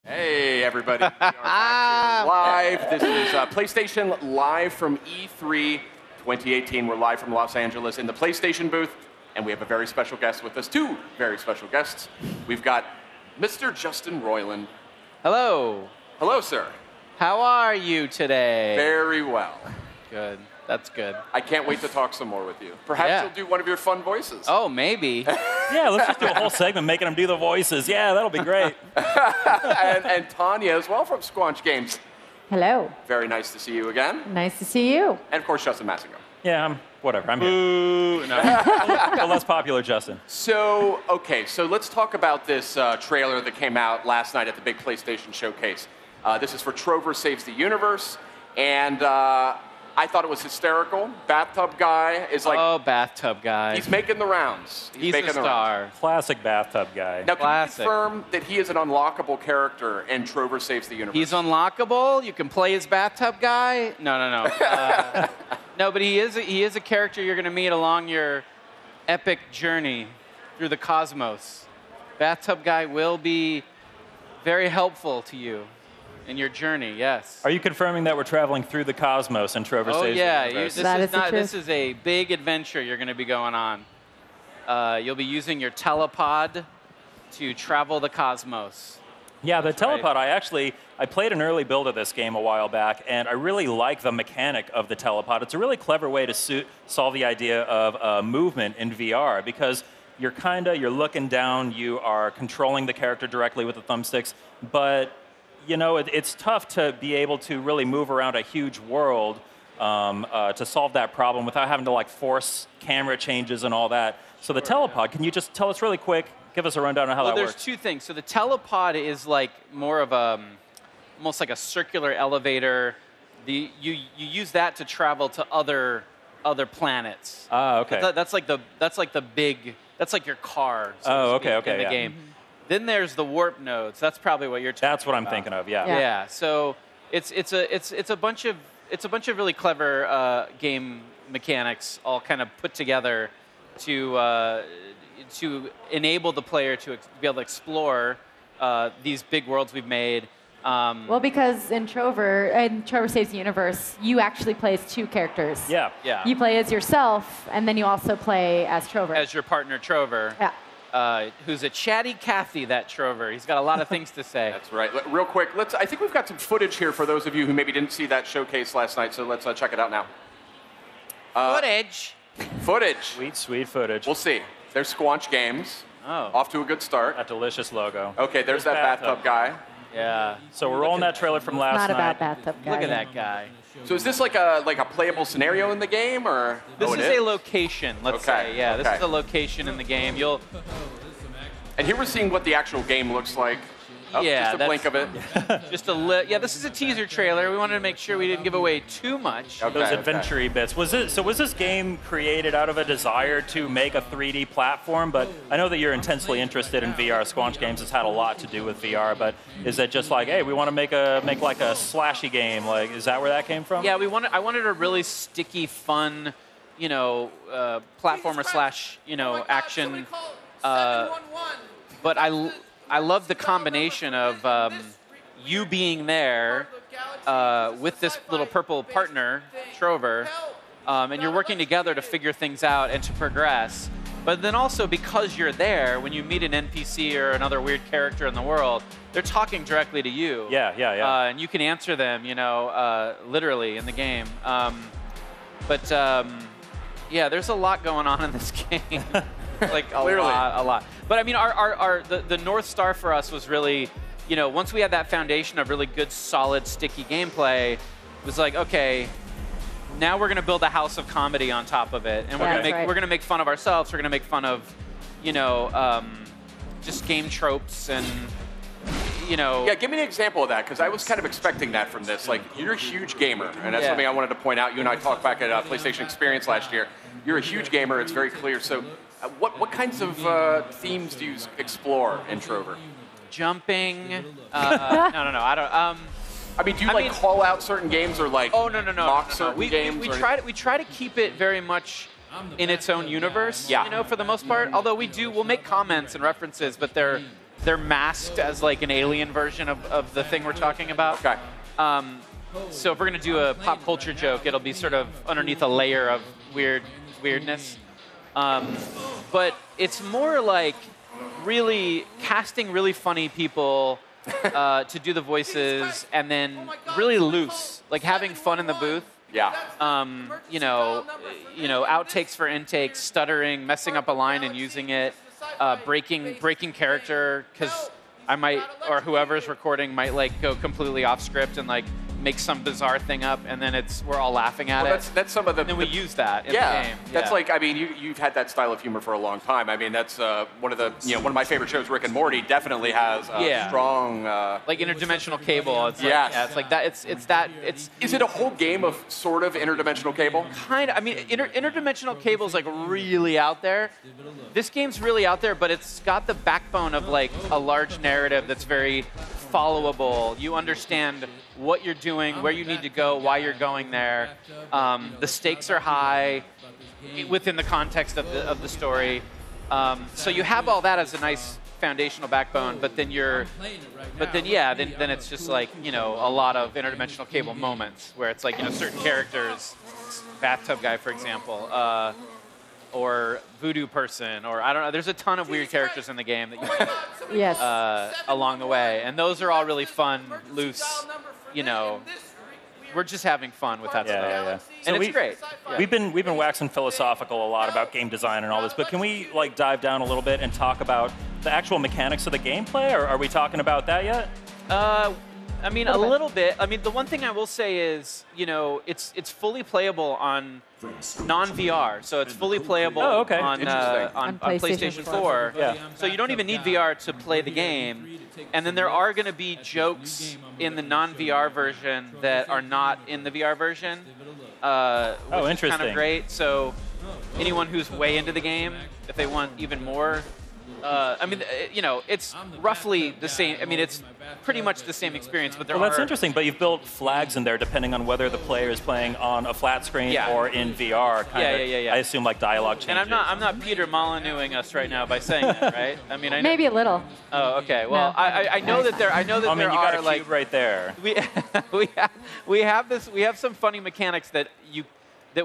Hey, everybody. We are back here live. This is PlayStation live from E3 2018. We're live from Los Angeles in the PlayStation booth, and we have a very special guest with us, two very special guests. We've got Mr. Justin Roiland. Hello. Hello, sir. How are you today? Very well. Good. That's good. I can't wait to talk some more with you. Perhaps you'll do one of your fun voices. Oh, maybe. Yeah, let's just do a whole segment making them do the voices. Yeah, that'll be great. and Tanya as well from Squanch Games. Hello. Very nice to see you again. Nice to see you. And of course, Justin Massinger. Yeah, whatever. I'm here. Ooh, no. The less popular Justin. So let's talk about this trailer that came out last night at the big PlayStation showcase. This is for Trover Saves the Universe, and I thought it was hysterical. Bathtub guy is like... Oh, bathtub guy. He's making the rounds. He's making a star. Rounds. Classic bathtub guy. Now, can you confirm that he is an unlockable character in Trover Saves the Universe? He's unlockable? You can play his bathtub guy? No. No, but he is a character you're going to meet along your epic journey through the cosmos. Bathtub guy will be very helpful to you in your journey, yes. Are you confirming that we're traveling through the cosmos in Trover Saves the Universe? This is a big adventure you're going to be going on. You'll be using your telepod to travel the cosmos. Yeah, the telepod, I played an early build of this game a while back, and I really like the mechanic of the telepod. It's a really clever way to solve the idea of movement in VR, because you're looking down, you are controlling the character directly with the thumbsticks, but you know, it's tough to be able to really move around a huge world to solve that problem without having to like force camera changes and all that. So the telepod, can you just tell us really quick, give us a rundown on how that works? Well, there's two things. So the telepod is like more of almost like a circular elevator. You use that to travel to other planets. Ah, okay. That's like your car. So in the game. Then there's the warp nodes. That's probably what you're talking about. That's what I'm thinking of. Yeah. Yeah. So it's a bunch of really clever game mechanics all kind of put together to enable the player to be able to explore these big worlds we've made. Well, because in Trover Saves the Universe, you actually play as two characters. Yeah. You play as yourself, and then you also play as Trover. As your partner, Trover. Yeah. Who's a chatty Cathy, that Trover. He's got a lot of things to say. That's right. Real quick, I think we've got some footage here for those of you who maybe didn't see that showcase last night, so let's check it out now. Footage. Sweet footage. We'll see. There's Squanch Games. Oh. Off to a good start. That delicious logo. Okay, there's that bathtub guy. Yeah. So we're rolling that trailer from last night. Not about bathtub guy. Look at that guy. So is this like a playable scenario in the game, or? This is a location, let's say. Yeah, this is a location in the game. And here we're seeing what the actual game looks like. Oh, yeah, just a blink of it. This is a teaser trailer. We wanted to make sure we didn't give away too much. Those adventure-y bits. Was this game created out of a desire to make a 3D platform? But I know that you're intensely interested in VR. Squanch Games has had a lot to do with VR. But is it just like, hey, we want to make like a slashy game? Like, is that where that came from? Yeah, I wanted a really sticky, fun, platformer slash, action. But I love the combination of you being there with this little purple partner, Trover, and you're working together to figure things out and to progress. But then also because you're there, when you meet an NPC or another weird character in the world, they're talking directly to you. Yeah. And you can answer them, literally in the game. Yeah, there's a lot going on in this game. Like a lot. But I mean, the North Star for us was really, once we had that foundation of really good, solid, sticky gameplay, it was like, okay, now we're gonna build a house of comedy on top of it, and we're gonna make fun of ourselves. We're gonna make fun of, just game tropes and. Yeah, give me an example of that, because I was kind of expecting that from this. Like, you're a huge gamer, and that's something I wanted to point out. You and I talked back at PlayStation Experience last year. You're a huge gamer, it's very clear. So what kinds of themes do you explore in Trover? Jumping. No, I don't. I mean, do you call out certain games or like mock certain games? We try to keep it very much in its own universe, for the most part. Although we'll make comments and references, but they're they're masked as like an alien version of the thing we're talking about. Okay. So if we're going to do a pop culture joke, it'll be sort of underneath a layer of weirdness. But it's more like really casting really funny people to do the voices, and then really loose, like having fun in the booth. Yeah. Outtakes for intakes, stuttering, messing up a line and using it, breaking character, because I might, or whoever's recording might like go completely off script and like make some bizarre thing up, and then we're all laughing at it. That's some of the. And then we use that in the game. That's like, I mean, you've had that style of humor for a long time. I mean, that's one of my favorite shows. Rick and Morty definitely has a strong. Like interdimensional cable. It's like, it's like that. It's that. Is it a whole game of sort of interdimensional cable? Kind of. I mean, interdimensional cable is like really out there. This game's really out there, but it's got the backbone of like a large narrative that's very followable. You understand what you're doing, where you need to go, why you're going there. The stakes are high within the context of the story. So you have all that as a nice foundational backbone, but then then it's just like, a lot of interdimensional cable moments where it's like, certain characters, bathtub guy, for example, or voodoo person, or I don't know. There's a ton of weird characters in the game that you meet along the way, and those are all really fun, loose. We're just having fun with that stuff. Yeah. And it's great. Yeah. We've been waxing philosophical a lot about game design and all this, but can we like dive down a little bit and talk about the actual mechanics of the gameplay, or are we talking about that yet? I mean, a little bit. I mean, the one thing I will say is, it's fully playable on non-VR, so it's fully playable on PlayStation 4. Yeah. So you don't even need VR to play the game. And then there are going to be jokes in the non-VR version that are not in the VR version, which is kind of great. So anyone who's way into the game, if they want even more, it's roughly the same. I mean, it's pretty much the same experience, but that's interesting. But you've built flags in there depending on whether the player is playing on a flat screen or in VR. I assume like dialogue changes. And I'm not Peter Molyneuxing us right now by saying that, right? I mean, maybe a little. Oh, okay. Well, no. I know that there. I know that there you got are a cube like right there. We have some funny mechanics that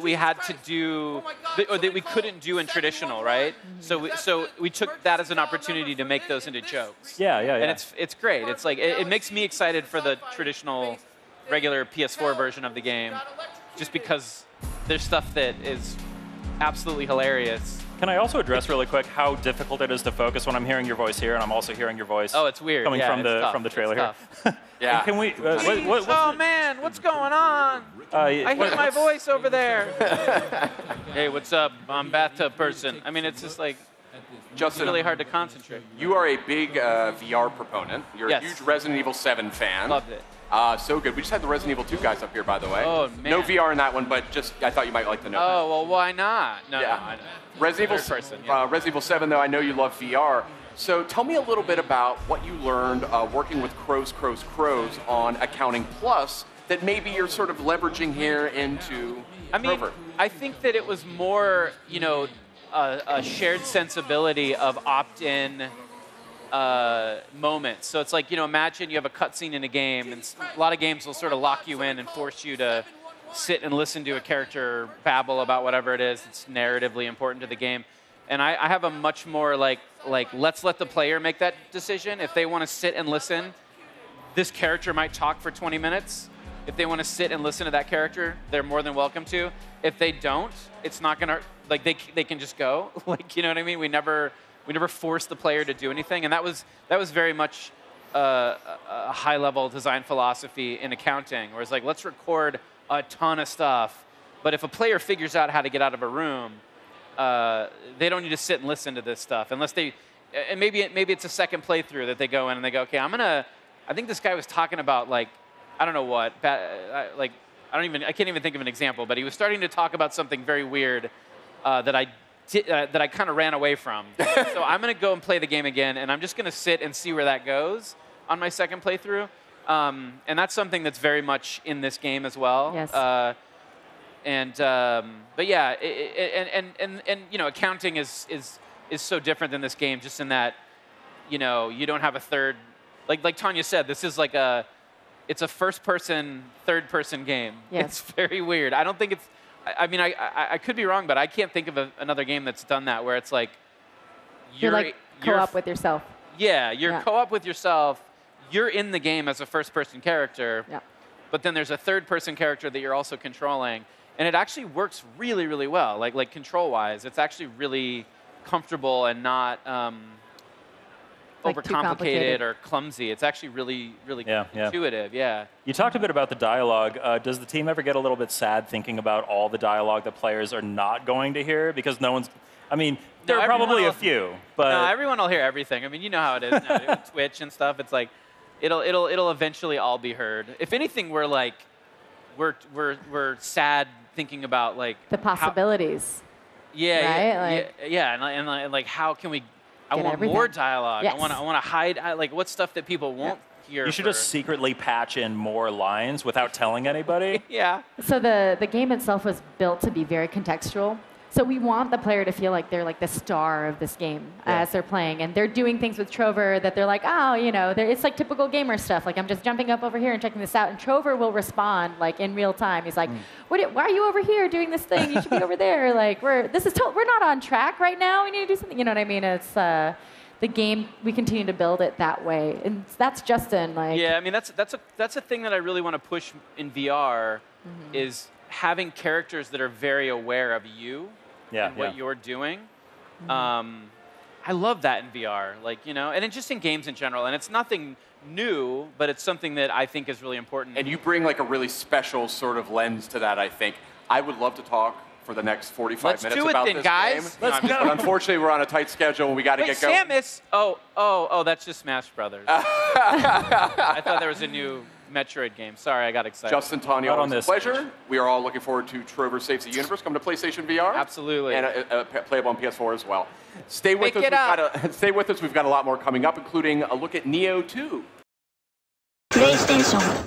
we had to do, or that we couldn't do in traditional, right? So we took that as an opportunity to make those into jokes. Yeah. And it's great. It's like it makes me excited for the traditional, regular PS4 version of the game, just because there's stuff that is absolutely hilarious. Can I also address really quick how difficult it is to focus when I'm hearing your voice here and I'm also hearing your voice? Oh, it's weird. Coming from the trailer here. Yeah. Can we? Oh man, what's going on? I hear my voice over there. Hey, what's up? I'm bathtub person. I mean, it's just like Justin, really hard to concentrate. You are a big VR proponent. You're a huge Resident Evil 7 fan. Loved it. So good. We just had the Resident Evil 2 guys up here, by the way. Oh, man. No VR in that one, but just I thought you might like to know. Oh, well, why not? No, I know. Resident Evil 7, though, I know you love VR. So tell me a little bit about what you learned working with Crows on Accounting Plus that maybe you're sort of leveraging here into Trover. I think that it was more, a shared sensibility of opt-in moments. So it's like, imagine you have a cutscene in a game, and a lot of games will sort of lock you in and force you to sit and listen to a character babble about whatever it is that's narratively important to the game. And I have a much more like let's let the player make that decision. If they want to sit and listen, this character might talk for 20 minutes. If they want to sit and listen to that character, they're more than welcome to. If they don't, it's not gonna they can just go. You know what I mean? We never forced the player to do anything, and that was very much a high-level design philosophy in accounting, where it's like, let's record a ton of stuff, but if a player figures out how to get out of a room, they don't need to sit and listen to this stuff unless they, and maybe it's a second playthrough that they go in and they go, okay, I think this guy was talking about I don't know what, I can't even think of an example, but he was starting to talk about something very weird that I kind of ran away from. So I'm going to go and play the game again, and I'm just going to sit and see where that goes on my second playthrough. And that's something that's very much in this game as well. Yes. But yeah, and accounting is so different than this game, just in that, you don't have a third. Like Tanya said, this is like it's a first-person, third-person game. Yes. It's very weird. I don't think it's. I mean, I could be wrong, but I can't think of another game that's done that where it's like you're like co-op with yourself. Yeah, you're co-op with yourself. You're in the game as a first-person character, but then there's a third-person character that you're also controlling, and it actually works really, really well. Like control-wise, it's actually really comfortable and not overcomplicated or clumsy. It's actually really, really intuitive. Yeah. You talked a bit about the dialogue. Does the team ever get a little bit sad thinking about all the dialogue that players are not going to hear because no one's? I mean, there are probably a few, but no, everyone will hear everything. I mean, you know how it is now with Twitch and stuff. It's like it'll eventually all be heard. If anything, we're sad thinking about like the possibilities. And like how can we? I want everything. more dialogue. Yes. I want to hide like what's stuff that people won't hear. You should just secretly patch in more lines without telling anybody. Yeah. So the game itself was built to be very contextual. So we want the player to feel like they're like the star of this game as they're playing. And they're doing things with Trover that they're like, oh, it's like typical gamer stuff. Like, I'm just jumping up over here and checking this out. And Trover will respond like in real time. He's like, why are you over here doing this thing? You should be over there. Like, we're not on track right now. We need to do something. You know what I mean? It's the game, we continue to build it that way. And that's Justin. Like, yeah, I mean, that's a thing that I really want to push in VR is having characters that are very aware of you and what you're doing. I love that in VR, and it's just in games in general. And it's nothing new, but it's something that I think is really important. And you bring like a really special sort of lens to that, I think. I would love to talk for the next 45 minutes about this guys. game. Let's go. But unfortunately, we're on a tight schedule and we got to get going. Samus! Oh, that's just Smash Brothers. I thought there was a new Metroid game. Sorry, I got excited. Justin, Tanya, always a pleasure. We are all looking forward to Trover Saves the Universe coming to PlayStation VR. Absolutely. And playable on PS4 as well. Stay with us. Stay with us. We've got a lot more coming up, including a look at Neo 2. PlayStation